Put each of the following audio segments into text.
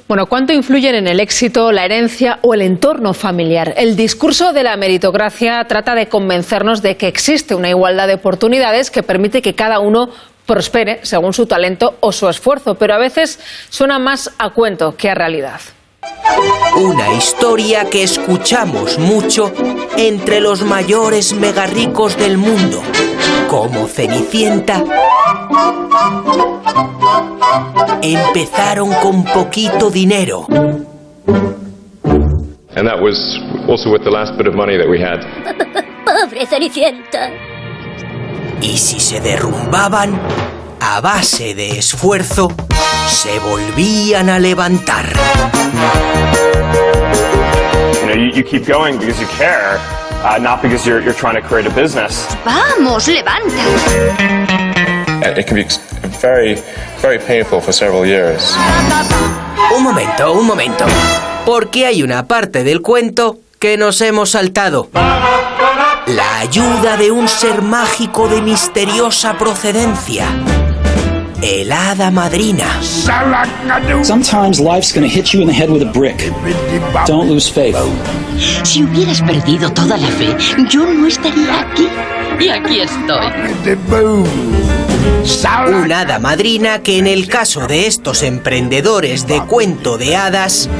Bueno, ¿cuánto influyen en el éxito la herencia o el entorno familiar? El discurso de la meritocracia trata de convencernos de que existe una igualdad de oportunidades que permite que cada uno prospere según su talento o su esfuerzo, pero a veces suena más a cuento que a realidad. Una historia que escuchamos mucho entre los mayores megarricos del mundo, como Cenicienta. Empezaron con poquito dinero. And that was also with the last bit of money that we had. Pobre Cenicienta. Y si se derrumbaban, a base de esfuerzo, se volvían a levantar. You keep going because you care, not because you're trying to create a business. Vamos, levanta. It can be very, very painful for several years. Un momento. Porque hay una parte del cuento que nos hemos saltado. La ayuda de un ser mágico de misteriosa procedencia. El hada madrina. Sometimes life's gonna hit you in the head with a brick. Don't lose faith. Si hubieras perdido toda la fe, yo no estaría aquí. Y aquí estoy. Una hada madrina que en el caso de estos emprendedores de cuento de hadas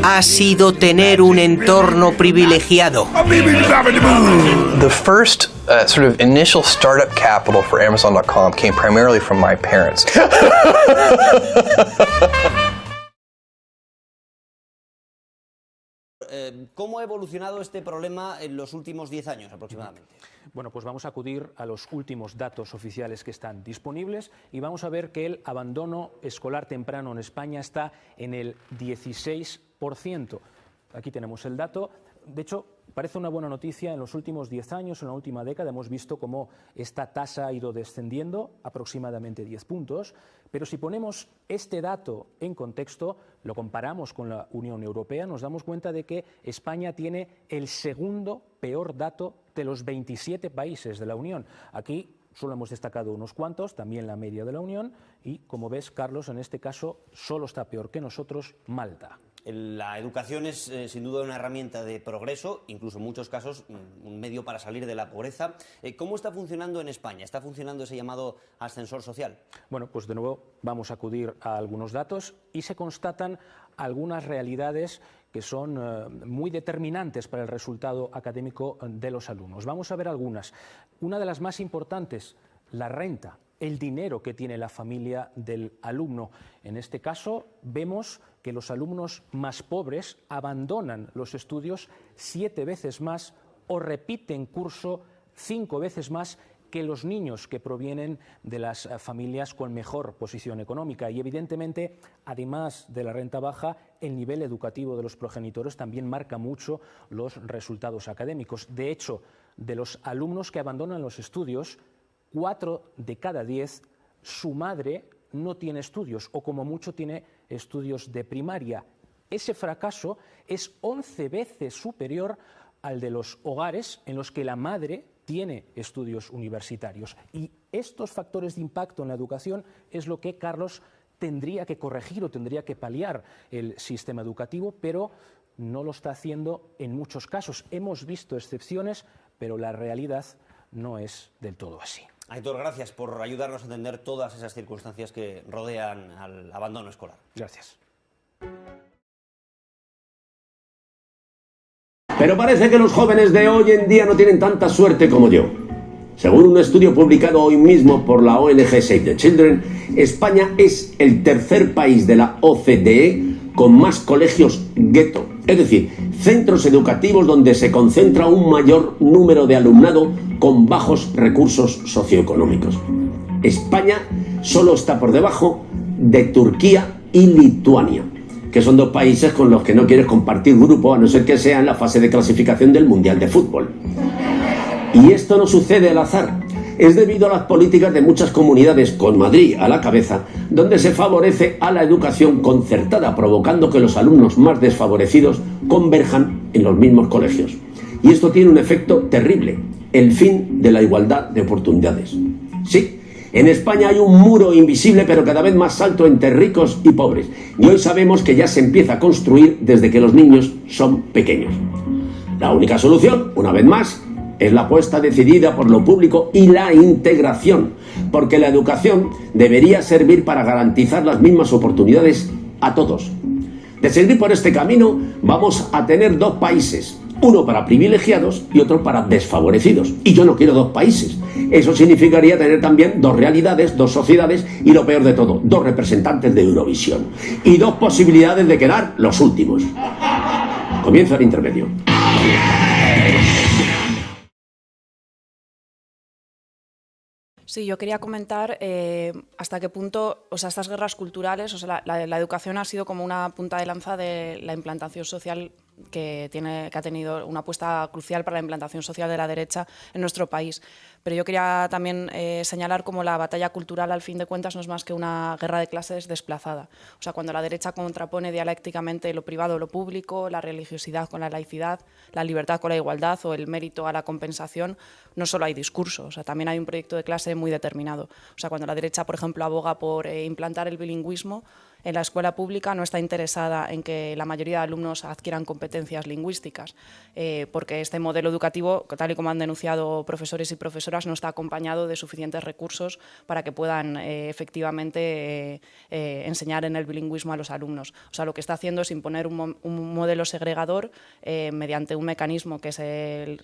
ha sido tener un entorno privilegiado. The first sort of initial startup capital for Amazon.com came primarily from my parents. ¿Cómo ha evolucionado este problema en los últimos 10 años aproximadamente? Bueno, pues vamos a acudir a los últimos datos oficiales que están disponibles y vamos a ver que el abandono escolar temprano en España está en el 16%. Aquí tenemos el dato. De hecho, parece una buena noticia. En los últimos 10 años, en la última década, hemos visto cómo esta tasa ha ido descendiendo aproximadamente 10 puntos. Pero si ponemos este dato en contexto, lo comparamos con la Unión Europea, nos damos cuenta de que España tiene el segundo peor dato de los 27 países de la Unión. Aquí solo hemos destacado unos cuantos, también la media de la Unión, y como ves, Carlos, en este caso solo está peor que nosotros Malta. La educación es sin duda una herramienta de progreso, incluso en muchos casos un medio para salir de la pobreza. ¿Cómo está funcionando en España? ¿Está funcionando ese llamado ascensor social? Bueno, pues de nuevo vamos a acudir a algunos datos y se constatan algunas realidades que son muy determinantes para el resultado académico de los alumnos. Vamos a ver algunas. Una de las más importantes, la renta. El dinero que tiene la familia del alumno. En este caso, vemos que los alumnos más pobres abandonan los estudios 7 veces más o repiten curso 5 veces más que los niños que provienen de las familias con mejor posición económica. Y evidentemente, además de la renta baja, el nivel educativo de los progenitores también marca mucho los resultados académicos. De hecho, de los alumnos que abandonan los estudios, 4 de cada 10, su madre no tiene estudios o como mucho tiene estudios de primaria. Ese fracaso es 11 veces superior al de los hogares en los que la madre tiene estudios universitarios. Y estos factores de impacto en la educación es lo que, Carlos, tendría que corregir o tendría que paliar el sistema educativo, pero no lo está haciendo en muchos casos. Hemos visto excepciones, pero la realidad no es del todo así. Aitor, gracias por ayudarnos a entender todas esas circunstancias que rodean al abandono escolar. Gracias. Pero parece que los jóvenes de hoy en día no tienen tanta suerte como yo. Según un estudio publicado hoy mismo por la ONG Save the Children, España es el tercer país de la OCDE con más colegios gueto, es decir, centros educativos donde se concentra un mayor número de alumnado con bajos recursos socioeconómicos. España solo está por debajo de Turquía y Lituania, que son dos países con los que no quieres compartir grupo a no ser que sea en la fase de clasificación del Mundial de Fútbol. Y esto no sucede al azar. Es debido a las políticas de muchas comunidades, con Madrid a la cabeza, donde se favorece a la educación concertada, provocando que los alumnos más desfavorecidos converjan en los mismos colegios. Y esto tiene un efecto terrible, el fin de la igualdad de oportunidades. Sí, En España hay un muro invisible pero cada vez más alto entre ricos y pobres. Y hoy sabemos que ya se empieza a construir desde que los niños son pequeños. La única solución, una vez más, es la apuesta decidida por lo público y la integración, porque la educación debería servir para garantizar las mismas oportunidades a todos. De seguir por este camino, vamos a tener dos países, uno para privilegiados y otro para desfavorecidos. Y yo no quiero dos países. Eso significaría tener también dos realidades, dos sociedades y, lo peor de todo, dos representantes de Eurovisión. Y dos posibilidades de quedar los últimos. Comienza el intermedio. Sí, yo quería comentar hasta qué punto, estas guerras culturales, la educación ha sido como una punta de lanza de la implantación social que ha tenido una apuesta crucial para la implantación social de la derecha en nuestro país. Pero yo quería también señalar cómo la batalla cultural, al fin de cuentas, no es más que una guerra de clases desplazada. O sea, cuando la derecha contrapone dialécticamente lo privado a lo público, la religiosidad con la laicidad, la libertad con la igualdad o el mérito a la compensación, no solo hay discurso, o sea, también hay un proyecto de clase muy determinado. O sea, cuando la derecha, por ejemplo, aboga por implantar el bilingüismo en la escuela pública, no está interesada en que la mayoría de alumnos adquieran competencias lingüísticas, porque este modelo educativo, tal y como han denunciado profesores y profesoras, no está acompañado de suficientes recursos para que puedan efectivamente enseñar en el bilingüismo a los alumnos. O sea, lo que está haciendo es imponer un modelo segregador mediante un mecanismo que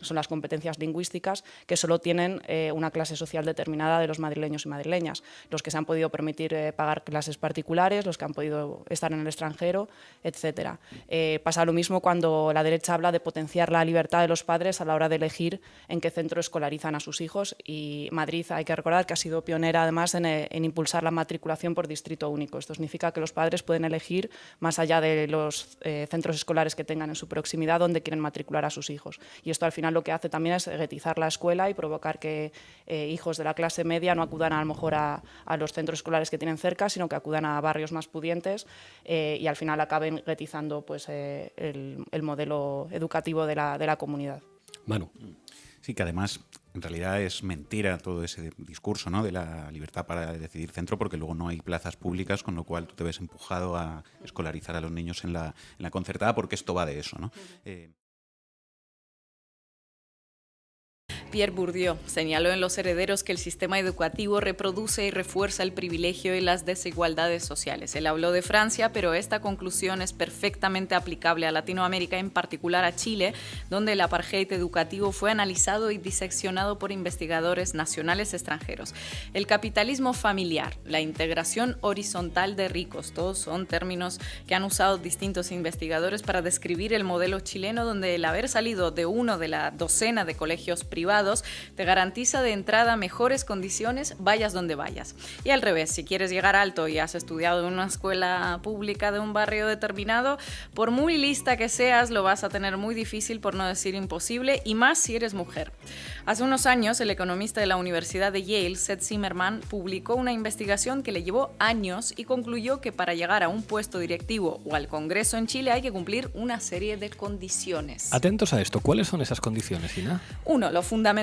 son las competencias lingüísticas, que solo tienen una clase social determinada de los madrileños y madrileñas, los que se han podido permitir pagar clases particulares, los que han podido estar en el extranjero, etcétera. Pasa lo mismo cuando la derecha habla de potenciar la libertad de los padres a la hora de elegir en qué centro escolarizan a sus hijos, y Madrid, hay que recordar que ha sido pionera además en impulsar la matriculación por distrito único. Esto significa que los padres pueden elegir, más allá de los centros escolares que tengan en su proximidad, dónde quieren matricular a sus hijos. Y esto al final lo que hace también es guetizar la escuela y provocar que hijos de la clase media no acudan a lo mejor a los centros escolares que tienen cerca, sino que acudan a barrios más pudientes y al final acaben guetizando pues, el modelo educativo de la comunidad. Manu. Sí, que además en realidad es mentira todo ese discurso, ¿no?, de la libertad para decidir centro, porque luego no hay plazas públicas, con lo cual tú te ves empujado a escolarizar a los niños en la concertada, porque esto va de eso, ¿no? Pierre Bourdieu señaló en Los herederos que el sistema educativo reproduce y refuerza el privilegio y las desigualdades sociales. Él habló de Francia, pero esta conclusión es perfectamente aplicable a Latinoamérica, en particular a Chile, donde el apartheid educativo fue analizado y diseccionado por investigadores nacionales extranjeros. El capitalismo familiar, la integración horizontal de ricos, todos son términos que han usado distintos investigadores para describir el modelo chileno, donde el haber salido de uno de la docena de colegios privados te garantiza de entrada mejores condiciones, vayas donde vayas. Y al revés, si quieres llegar alto y has estudiado en una escuela pública de un barrio determinado, por muy lista que seas, lo vas a tener muy difícil, por no decir imposible, y más si eres mujer. Hace unos años, el economista de la Universidad de Yale, Seth Zimmerman, publicó una investigación que le llevó años y concluyó que para llegar a un puesto directivo o al Congreso en Chile hay que cumplir una serie de condiciones. Atentos a esto, ¿cuáles son esas condiciones, Ina? 1. Lo fundamental,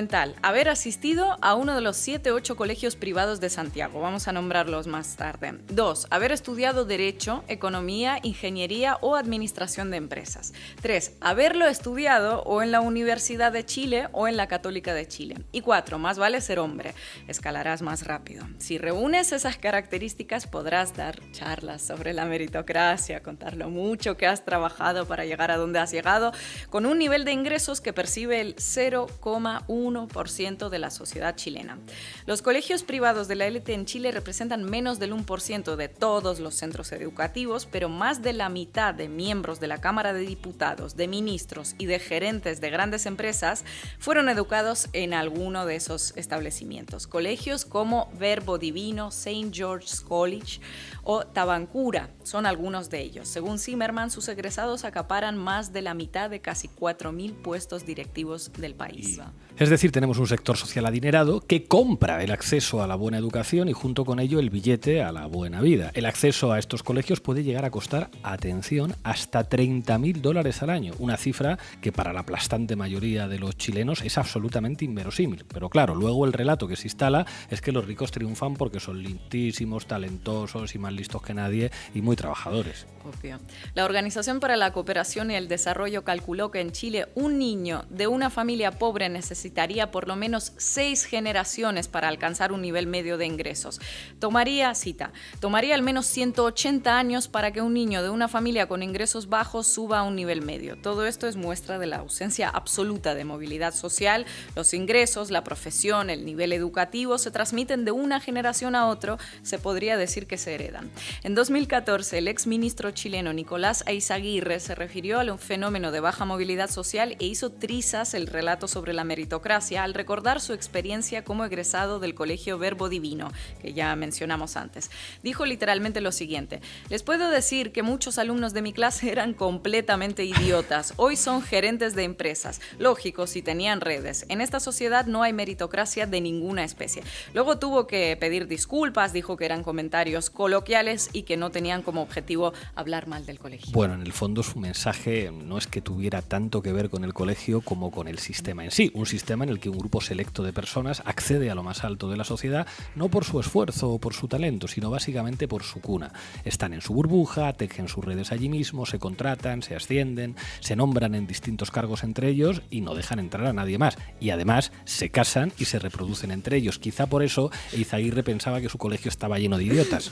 haber asistido a uno de los 7-8 colegios privados de Santiago. Vamos a nombrarlos más tarde. 2. Haber estudiado Derecho, Economía, Ingeniería o Administración de Empresas. 3. Haberlo estudiado o en la Universidad de Chile o en la Católica de Chile. Y 4. Más vale ser hombre. Escalarás más rápido. Si reúnes esas características, podrás dar charlas sobre la meritocracia, contar lo mucho que has trabajado para llegar a donde has llegado, con un nivel de ingresos que percibe el 0,1% de la sociedad chilena. Los colegios privados de la élite en Chile representan menos del 1% de todos los centros educativos, pero más de la mitad de miembros de la Cámara de Diputados, de ministros y de gerentes de grandes empresas fueron educados en alguno de esos establecimientos. Colegios como Verbo Divino, St. George's College o Tabancura son algunos de ellos. Según Zimmerman, sus egresados acaparan más de la mitad de casi 4.000 puestos directivos del país. Es decir, tenemos un sector social adinerado que compra el acceso a la buena educación y junto con ello el billete a la buena vida. El acceso a estos colegios puede llegar a costar, atención, hasta $30.000 al año, una cifra que para la aplastante mayoría de los chilenos es absolutamente inverosímil. Pero claro, luego el relato que se instala es que los ricos triunfan porque son listísimos, talentosos y más listos que nadie y muy trabajadores. Obvio. La Organización para la Cooperación y el Desarrollo calculó que en Chile un niño de una familia pobre necesitaría por lo menos 6 generaciones para alcanzar un nivel medio de ingresos. Tomaría al menos 180 años para que un niño de una familia con ingresos bajos suba a un nivel medio. Todo esto es muestra de la ausencia absoluta de movilidad social. Los ingresos, la profesión, el nivel educativo se transmiten de una generación a otro, se podría decir que se heredan. En 2014, el exministro chileno Nicolás Eizaguirre se refirió a un fenómeno de baja movilidad social e hizo trizas el relato sobre la meritocracia al recordar su experiencia como egresado del Colegio Verbo Divino, que ya mencionamos antes. Dijo literalmente lo siguiente: les puedo decir que muchos alumnos de mi clase eran completamente idiotas. Hoy son gerentes de empresas. Lógico, si tenían redes. En esta sociedad no hay meritocracia de ninguna especie. Luego tuvo que pedir disculpas, dijo que eran comentarios coloquiales y que no tenían como objetivo hablar mal del colegio. Bueno, en el fondo su mensaje no es que tuviera tanto que ver con el colegio como con el sistema en sí. Un sistema en el que un grupo selecto de personas accede a lo más alto de la sociedad no por su esfuerzo o por su talento, sino básicamente por su cuna. Están en su burbuja, tejen sus redes allí mismo, se contratan, se ascienden, se nombran en distintos cargos entre ellos y no dejan entrar a nadie más. Y además se casan y se reproducen entre ellos. Quizá por eso Eizaguirre pensaba que su colegio estaba lleno de idiotas.